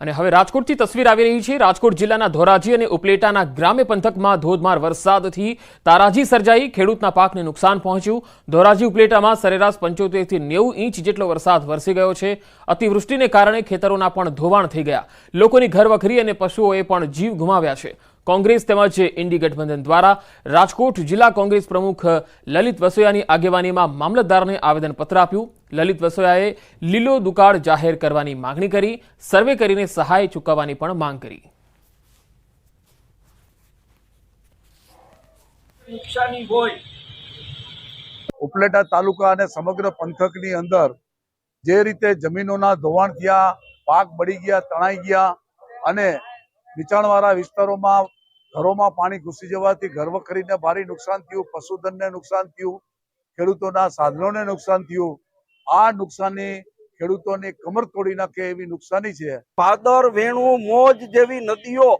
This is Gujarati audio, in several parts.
અને હવે રાજકોટથી તસવીર આવી રહી છે। રાજકોટ જિલ્લાના ધોરાજી અને ઉપલેટાના ગ્રામ્ય પંથકમાં ધોધમાર વરસાદથી તારાજી સર્જાઈ, ખેડૂતના પાકને નુકસાન પહોંચ્યું। ધોરાજી ઉપલેટામાં સરેરાશ 75 થી 90 ઇંચ જેટલો વરસાદ વરસી ગયો છે। અતિવૃષ્ટિને કારણે ખેતરોના પણ ધોવાણ થઈ ગયા, લોકોની ઘરવખરી અને પશુઓએ પણ જીવ ગુમાવ્યા છે। કોંગ્રેસ તેમજ ઇન્ડી ગઠબંધન દ્વારા રાજકોટ જિલ્લા કોંગ્રેસ પ્રમુખ લલિત વસોયાની આગેવાનીમાં મામલતદારને આવેદનપત્ર આપ્યું। લલિત વસોયાએ લીલો દુકાળ જાહેર કરવાની માંગણી કરી, સર્વે કરીને સહાય ચૂકવવાની પણ માંગ કરી। નુકસાની હોય ઉપલેટા તાલુકા અને સમગ્ર પંથકની અંદર જે રીતે જમીનોના ધોવાણ થયા, પાક બળી ગયા, તણાઈ ગયા અને નીચાણવાળા વિસ્તારોમાં ઘરોમાં પાણી ઘૂસી જવાથી ઘરવખરીને ભારે નુકસાન થયું, પશુધનને નુકસાન થયું, ખેડૂતોના સાધનોને નુકસાન થયું। આ નુકસાની ખેડૂતોની કમર તોડી નાખે એવી નુકસાની છે। ભાદર, વેણુ, મોજ જેવી નદીઓ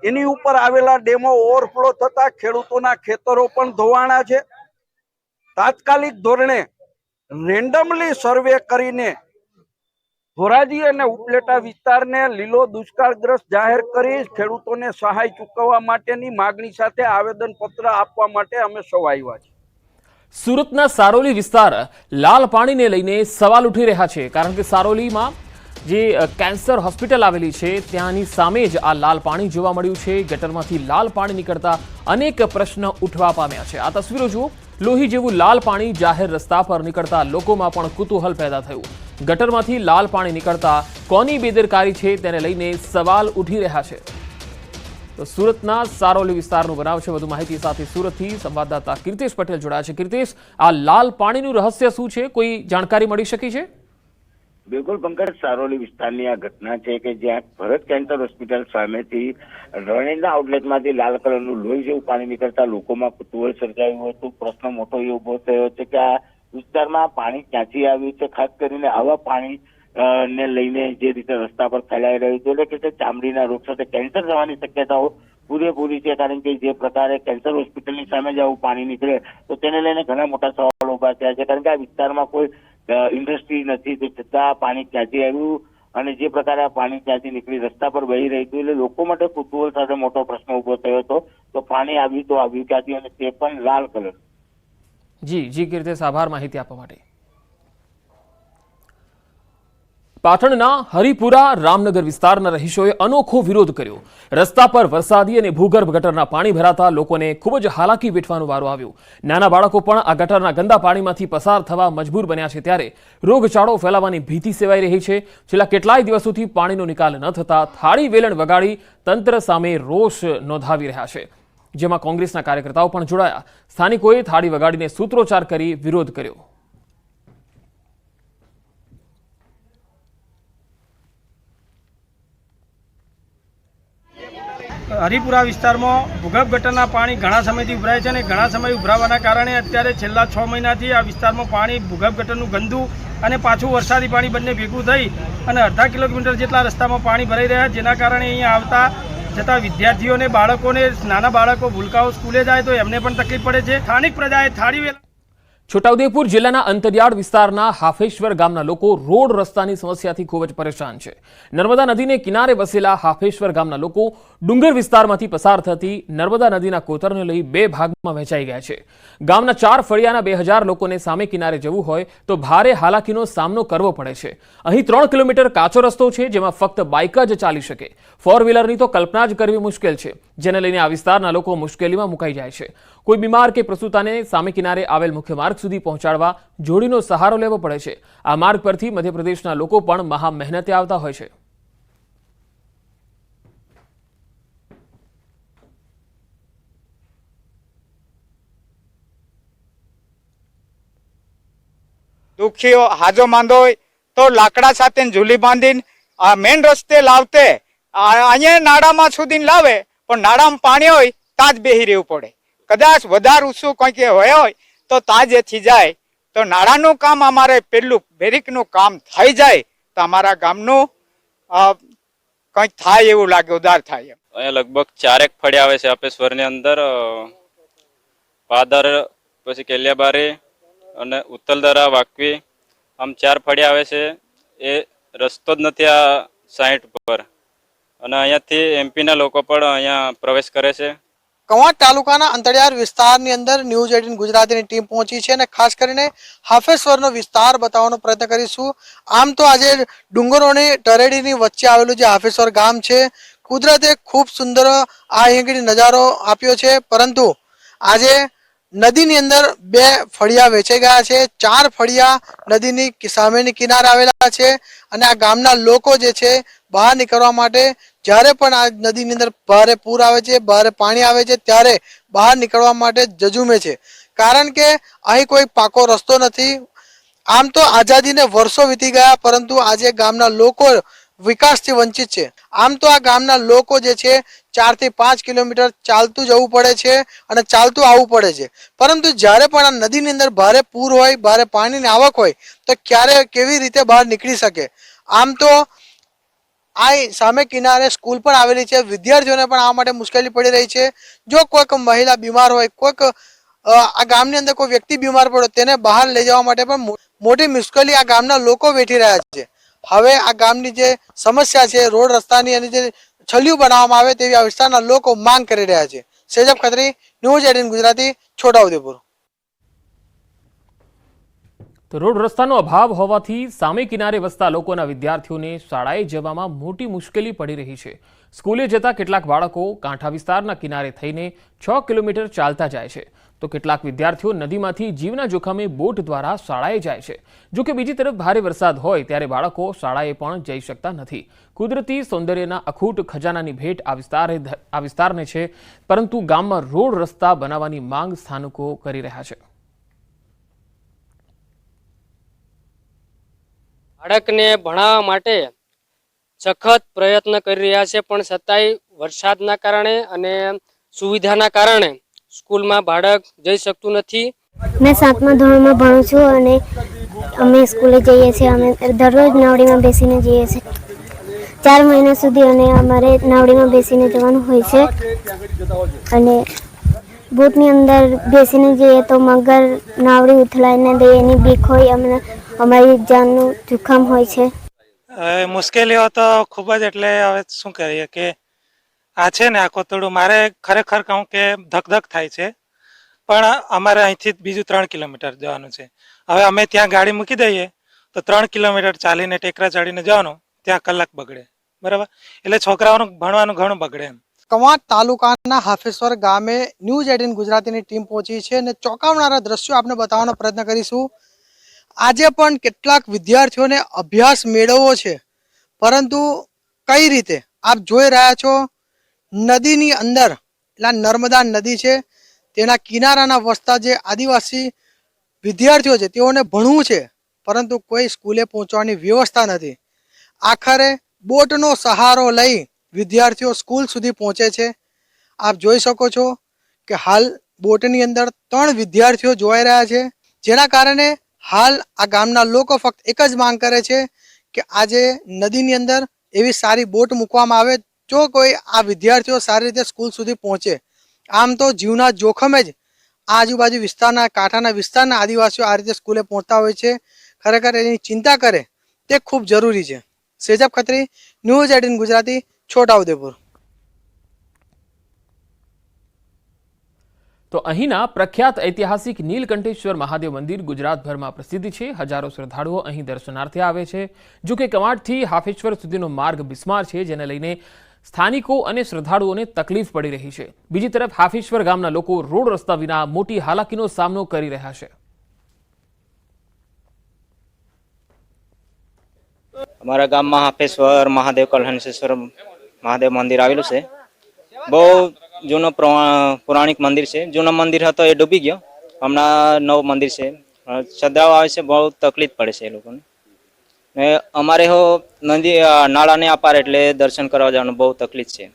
એની ઉપર આવેલા ડેમો ઓવરફ્લો થતા ખેડૂતોના ખેતરો પણ ધોવાણા છે। તાત્કાલિક ધોરણે રેન્ડમલી સર્વે કરીને ધોરાજી અને ઉપલેટા વિસ્તારને લીલો દુષ્કાળગ્રસ્ત જાહેર કરી ખેડૂતોને સહાય ચૂકવવા માટેની માગણી સાથે આવેદનપત્ર આપવા માટે અમે સૌ આવ્યા છીએ। સુરતના સારોલી વિસ્તાર લાલ પાણીને લઈને સવાલ ઉઠી રહ્યા છે, કારણ કે સારોલીમાં જે કેન્સર હોસ્પિટલ આવેલી છે ત્યાંની સામે જ આ લાલ પાણી જોવા મળ્યું છે। ગટરમાંથી લાલ પાણી નીકળતા અનેક પ્રશ્ન ઉઠવા પામ્યા છે। આ તસવીરો જુઓ, લોહી જેવું લાલ પાણી જાહેર રસ્તા પર નીકળતા લોકોમાં પણ કુતૂહલ પેદા થયું। ગટરમાંથી લાલ પાણી નીકળતા કોની બેદરકારી છે તેને લઈને સવાલ ઉઠી રહ્યા છે। તો સુરતના સારોલી વિસ્તારનો બનાવ છે। વધુ માહિતી સાથે સુરતથી સંવાદદાતા કીર્તિશ પટેલ જોડાયા છે। કીર્તિશ, આ લાલ પાણીનું રહસ્ય શું છે, કોઈ જાણકારી મળી શકી છે? બિલકુલ પંકજ, સારોલી વિસ્તારની આ ઘટના છે કે જ્યાં ભરત કેન્સર હોસ્પિટલ સામેથી રણેના આઉટલેટમાંથી લાલ કલરનું લોહી જેવું પાણી નીકળતા લોકોમાં કુતૂહલ સર્જાયું હતું। પ્રશ્ન મોટો એ ઉભો થયો છે કે આ વિસ્તારમાં પાણી ક્યાંથી આવ્યું છે, ખાસ કરીને આવા પાણી ને લઈને જે રીતે રસ્તા પર ફેલાઈ રહ્યું છે, એટલે કે ચામડીના રોગ સાથે કેન્સર થવાની શક્યતાઓ પૂરેપૂરી છે। કારણ કે જે પ્રકારે કેન્સર હોસ્પિટલની સામે જ આવું પાણી નીકળે તો તેને લઈને ઘણા મોટા સવાલો ઉભા થયા છે। કારણ કે આ વિસ્તારમાં કોઈ ઇન્ડસ્ટ્રી નથી, તો છતાં પાણી ક્યાંથી આવ્યું અને જે પ્રકારે આ પાણી ક્યાંથી નીકળી રસ્તા પર વહી રહ્યું હતું, એટલે લોકો માટે કુતૂહલ સાથે મોટો પ્રશ્ન ઉભો થયો હતો। તો પાણી આવ્યું તો આવ્યું ક્યાંથી, અને તે પણ લાલ કલર। જી કીર્તિશ, આભાર માહિતી આપવા માટે। પાટણના હરિપુરા રામનગર વિસ્તારના રહીશોએ અનોખો વિરોધ કર્યો। રસ્તા પર વરસાદી અને ભૂગર્ભ ગટરના પાણી ભરાતા લોકોને ખૂબ જ હાલાકી વેઠવાનો વારો આવ્યો। નાના બાળકો પણ આ ગટરના ગંદા પાણીમાંથી પસાર થવા મજબૂર બન્યા છે, ત્યારે રોગચાળો ફેલાવાની ભીતિ સેવાઈ રહી છે। છેલ્લા કેટલાય દિવસોથી પાણીનો નિકાલ ન થતા થાળી વેલણ વગાડી તંત્ર સામે રોષ નોંધાવી રહ્યા છે, જેમાં કોંગ્રેસના કાર્યકર્તાઓ પણ જોડાયા। સ્થાનિકોએ થાળી વગાડીને સૂત્રોચ્ચાર કરી વિરોધ કર્યો। હરિપુરા વિસ્તારમાં ભૂગર્ભ ગટરના પાણી ઘણા સમયથી ઉભરાય છે અને ઘણા સમય ઉભરાવાના કારણે અત્યારે છેલ્લા 6 મહિનાથી આ વિસ્તારમાં પાણી ભૂગર્ભ ગટરનું ગંદુ અને પાછું વરસાદી પાણી બંને ભેગું થઈ અને અડધા કિલોમીટર જેટલા રસ્તામાં પાણી ભરાઈ રહ્યા, જેના કારણે અહીંયા આવતા જતા વિદ્યાર્થીઓને, બાળકોને, નાના બાળકો ભૂલકાઓ સ્કૂલે જાય તો એમને પણ તકલીફ પડે છે। સ્થાનિક પ્રજાએ થાળી છોટાઉદેપુર જિલ્લાના અંતરિયાળ વિસ્તારના હાફેશ્વર ગામના લોકો રોડ રસ્તાની સમસ્યાથી ખૂબ જ પરેશાન છે। નર્મદા નદીને કિનારે વસેલા હાફેશ્વર ગામના લોકો ડુંગર વિસ્તારમાંથી પસાર થતી નર્મદા નદીના કોતરને લઈ 2 ભાગમાં વહેંચાઈ ગયા છે। ગામના 4 ફળિયાના 2000 લોકોને સામે કિનારે જવું હોય તો ભારે હાલાકીનો સામનો કરવો પડે છે। અહીં 3 કિલોમીટર કાચો રસ્તો છે, જેમાં ફક્ત બાઇક જ ચાલી શકે, 4 વ્હીલરની તો કલ્પના જ કરવી મુશ્કેલ છે, જેને લઈને આ વિસ્તારના લોકો મુશ્કેલીમાં મુકાઈ જાય છે। કોઈ બીમાર કે પ્રસૂતાને સામે કિનારે આવેલ મુખ્ય માર્ગ સુધી પહોંચાડવા જોડીનો સહારો લેવો પડે છે। આ માર્ગ પરથી મધ્યપ્રદેશના લોકો પણ મહા મહેનતે આવતા હોય છે। દુખીઓ હાજો માંદો હોય તો લાકડા સાથે ઝૂલી બાંધીને મેન રસ્તે લાવતે અહીંયા નાળામાં સુધી લાવે, પણ નાળામાં પાણી હોય ત્યાં જ બેહી રહેવું પડે। કદાચ વધારે ઊંચું કંઈક હોય તો ત્યાં જેથી જાય તો નાળાનું કામ અમારે પેલું બેરીકનું કામ થઈ જાય તો અમારા ગામનું કંઈક થાય એવું લાગે, ઉધાર થાય। અહીંયા લગભગ 4 ફળિયા આવે છે હાફેશ્વરની અંદર, પાદર, પછી કેલિયાબારી અને ઉત્તલદરા, વાકવી, આમ 4 ફળિયા આવે છે। એ રસ્તો જ નથી આ 60 પર અને અહીંયાથી એમપીના લોકો પણ અહીંયા પ્રવેશ કરે છે. કવાંટ તાલુકાના અંતરિયાળ વિસ્તારની અંદર ન્યૂઝ 18 ગુજરાતીની ટીમ પહોંચી છે અને ખાસ કરીને હાફેશ્વરનો વિસ્તાર બતાવવાનો પ્રયત્ન કરીશું. આમ તો આજે ડુંગરોની ટરેડીની વચ્ચે આવેલું જે હાફેશ્વર ગામ છે, કુદરતે ખૂબ સુંદર આ અહીં નજારો આપ્યો છે, પરંતુ આજે નદીની અંદર 2 ફળિયા વેચાઈ ગયા છે. 4 ફળિયા નદીની સામેની કિનારે આવેલા છે અને આ ગામના લોકો જે છે બહાર નીકળવા માટે જ્યારે પણ આ નદીની અંદર ભારે પૂર આવે છે, ભારે પાણી આવે છે, ત્યારે બહાર નીકળવા માટે જજુમે છે, કારણ કે અહીં કોઈ પાકો રસ્તો નથી. આમ તો આઝાદીને વર્ષો વીતી ગયા, પરંતુ આજે ગામના લોકો વિકાસથી વંચિત છે. આમ તો આ ગામના લોકો જે છે 4 થી 5 કિલોમીટર ચાલતું જવું પડે છે અને ચાલતું આવવું પડે છે, પરંતુ જ્યારે પણ આ નદીની અંદર ભારે પૂર હોય, ભારે પાણીની આવક હોય, તો ક્યારે કેવી રીતે બહાર નીકળી શકે. આમ તો આ સામે કિનારે સ્કૂલ પણ આવેલી છે, વિદ્યાર્થીઓને પણ આ માટે મુશ્કેલી પડી રહી છે. જો કોઈક મહિલા બીમાર હોય, કોઈક આ ગામની અંદર કોઈ વ્યક્તિ બીમાર પડે, તેને બહાર લઈ જવા માટે પણ મોટી મુશ્કેલી આ ગામના લોકો વેઠી રહ્યા છે. હવે આ ગામની જે સમસ્યા છે, રોડ રસ્તાની અને જે છલિયું બનાવવામાં આવે તેવી આ વિસ્તારના લોકો માંગ કરી રહ્યા છે. સેજબ ખત્રી, ન્યૂઝ 18 ગુજરાતી, છોટાઉદેપુર. તો રોડ રસ્તાનો અભાવ હોવાથી સામે કિનારે વસતા લોકોના વિદ્યાર્થીઓને શાળાએ જવામાં મોટી મુશ્કેલી પડી રહી છે. સ્કૂલે જતા કેટલાક બાળકો કાંઠા વિસ્તારના કિનારે થઈને 6 કિલોમીટર ચાલતા જાય છે, તો કેટલાક વિદ્યાર્થીઓ નદીમાંથી જીવના જોખમે બોટ દ્વારા શાળાએ જાય છે. જો કે બીજી તરફ ભારે વરસાદ હોય ત્યારે બાળકો શાળાએ પણ જઈ શકતા નથી. કુદરતી સૌંદર્યના અખૂટ ખજાનાની ભેટ આ વિસ્તારને છે, પરંતુ ગામમાં રોડ રસ્તા બનાવવાની માંગ સ્થાનિકો કરી રહ્યા છે. બાળકને ભણાવવા માટે સખત પ્રયત્ન કરી રહ્યા છે, પણ છતાંય વરસાદના કારણે અને સુવિધાના કારણે સ્કૂલમાં બાળક જઈ શકતું નથી. મેં 7મા ધોરણમાં ભણું છું અને અમે સ્કૂલે જઈએ છીએ. અમે દરરોજ નાવડીમાં બેસીને જઈએ છીએ. 4 મહિના સુધી અને અમારે નાવડીમાં બેસીને જવાનું હોય છે અને બોટની અંદર બેસીને જઈએ તો મગર નાવડી ઉથલાઈને દે એની બીક હોય, અમારી જાનનું જોખમ હોય છે. મુશ્કેલીઓ તો ખૂબ જ, એટલે હવે શું કરીએ કે આ છે ને આખો થોડું મારે ખરેખર કહું કે ધકધક થાય છે, પણ અમારે અહીંથી બીજું 3 કિલોમીટર જવાનું છે. હવે અમે ત્યાં ગાડી મૂકી દઈએ તો 3 કિલોમીટર ચાલીને ટેકરા ચડીને જવાનું, ત્યાં કલાક બગડે, બરાબર, એટલે છોકરાઓનું ભણવાનું ઘણું બગડે એમ. કવાંટ તાલુકાના હાફેશ્વર ગામે ન્યૂઝ 18 ગુજરાતીની ટીમ પહોંચી છે અને ચોંકાવનારા દ્રશ્યો આપણે બતાવવાનો પ્રયત્ન કરીશું. આજે પણ કેટલાક વિદ્યાર્થીઓને અભ્યાસ મેળવવો છે, પરંતુ કઈ રીતે? આપ જોઈ રહ્યા છો નદીની અંદર, એટલે નર્મદા નદી છે, તેના કિનારાના વસતા જે આદિવાસી વિદ્યાર્થીઓ છે તેઓને ભણવું છે, પરંતુ કોઈ સ્કૂલે પહોંચવાની વ્યવસ્થા નથી. આખરે બોટનો સહારો લઈ વિદ્યાર્થીઓ સ્કૂલ સુધી પહોંચે છે. આપ જોઈ શકો છો કે હાલ બોટની અંદર 3 વિદ્યાર્થીઓ જોવાઈ રહ્યા છે, જેના કારણે હાલ આ ગામના લોકો ફક્ત એક જ માંગ કરે છે કે આજે નદીની અંદર એવી સારી બોટ મૂકવામાં આવે, જો કોઈ આ વિદ્યાર્થીઓ સારી રીતે સ્કૂલ સુધી પહોંચે. આમ તો જીવના જોખમે જ આજુબાજુ વિસ્તારના, કાંઠાના વિસ્તારના આદિવાસીઓ આ રીતે સ્કૂલે પહોંચતા હોય છે. ખરેખર એની ચિંતા કરે તે ખૂબ જરૂરી છે. સેજબ ખત્રી, ન્યૂઝ 18 ગુજરાતી, છોટાઉદેપુર. તો અહીંના પ્રખ્યાત ઐતિહાસિક નીલકંઠેશ્વર મહાદેવ મંદિર ગુજરાતભરમાં પ્રસિદ્ધ છે. હજારો શ્રદ્ધાળુઓ અહીં દર્શનાર્થે આવે છે. જો કે કવાંટથી હાફેશ્વર સુધીનો માર્ગ બિસ્માર છે, જેને લઈને સ્થાનિકો અને શ્રદ્ધાળુઓને તકલીફ પડી રહી છે. બીજી તરફ હાફેશ્વર ગામના લોકો રોડ રસ્તા વિના મોટી હાલાકીનો સામનો કરી રહ્યા છે. અમારા ગામમાં હાફેશ્વર મહાદેવ કલ્યાણેશ્વર મહાદેવ મંદિર આવેલું છે. બહુ જૂનો પૌરાણિક મંદિર છે. જૂનો મંદિર હતો એ ડૂબી ગયો, હમણાં નવું મંદિર છે. શ્રદ્ધાળુ આવે છે, બહુ તકલીફ પડે છે એ લોકોને. ને અમારે નદી નાળા ને અપાર એટલે દર્શન કરવા જવાનું બહુ તકલીફ છે.